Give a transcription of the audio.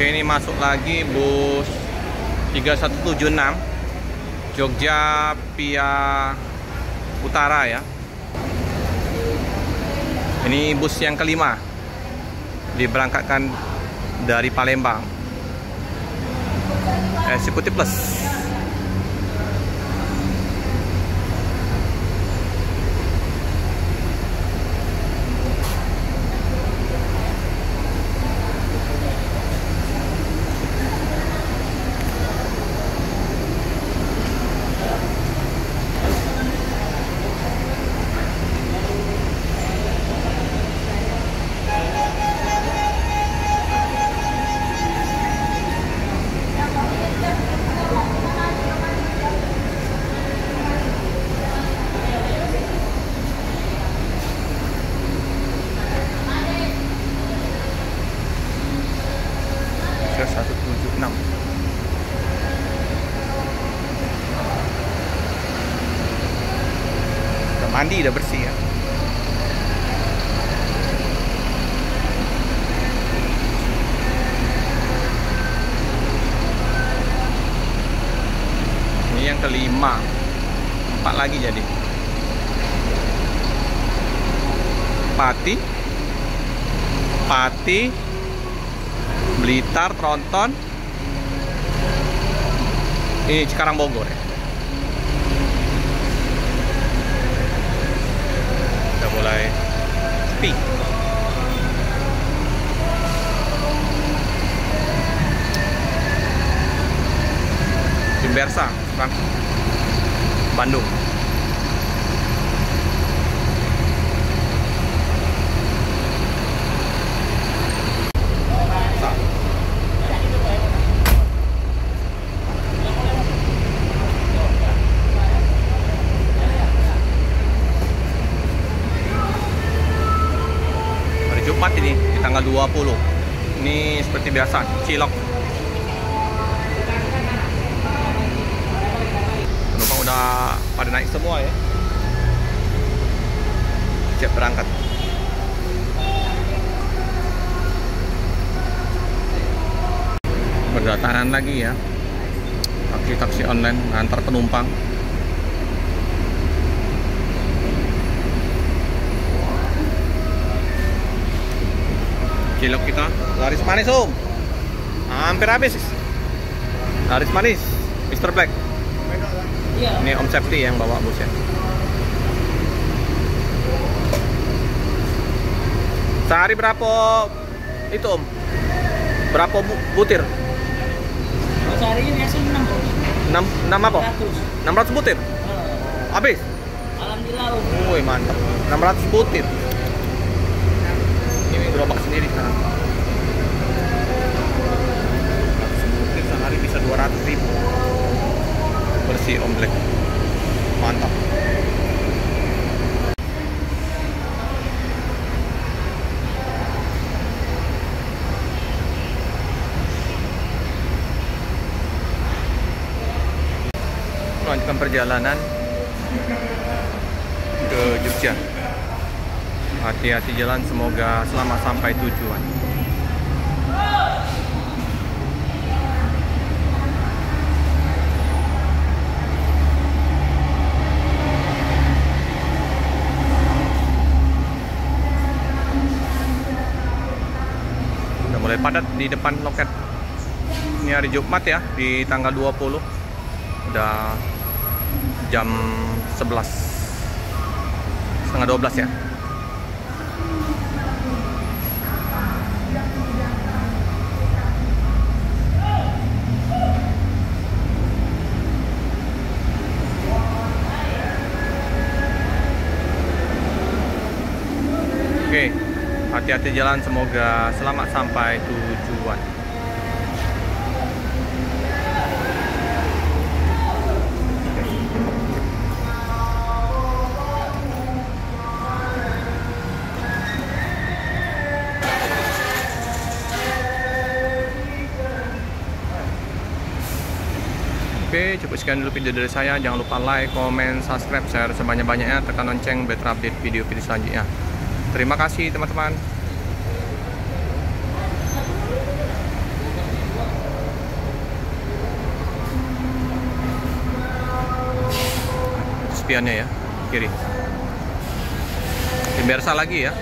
Oke, ini masuk lagi bus 3176 Jogja via Utara ya. Ini bus yang kelima diberangkatkan dari Palembang, eksekutif plus. Mandi udah bersih ya. Ini yang kelima, 4 lagi jadi. Pati, Blitar, Tronton. Ini Cikarang Bogor ya. Mulai sepi. Jembersa, Bandung. Jumat ini di tanggal 20. Ini seperti biasa cilok. Penumpang udah pada naik semua ya. Siap berangkat. Berdatangan lagi ya. Taksi online antar penumpang. Cilok kita laris manis om, hampir habis. Laris manis Mr. Black. Ini Om Safety yang bawa busnya. Sehari berapa itu om? Berapa butir? Sehari biasa 6 apa? 600 butir? Habis? Alhamdulillah om. Woi mantap, 600 butir. Gerobak sendiri sekarang. Mungkin sehari bisa 200.000. Bersih Om Black. Mantap. Melanjutkan perjalanan ke Jogja. Hati-hati jalan, semoga selamat sampai tujuan. Udah mulai padat di depan loket. Ini hari Jumat ya, di tanggal 20. Udah jam 11. Setengah 12 ya. Oke, hati-hati jalan, semoga selamat sampai tujuan. Oke, cukup sekian dulu video dari saya. Jangan lupa like, comment, subscribe, share sebanyak-banyaknya. Tekan lonceng biar terupdate video-video selanjutnya. Terima kasih teman-teman. spiannya ya, kiri. Inversa lagi ya.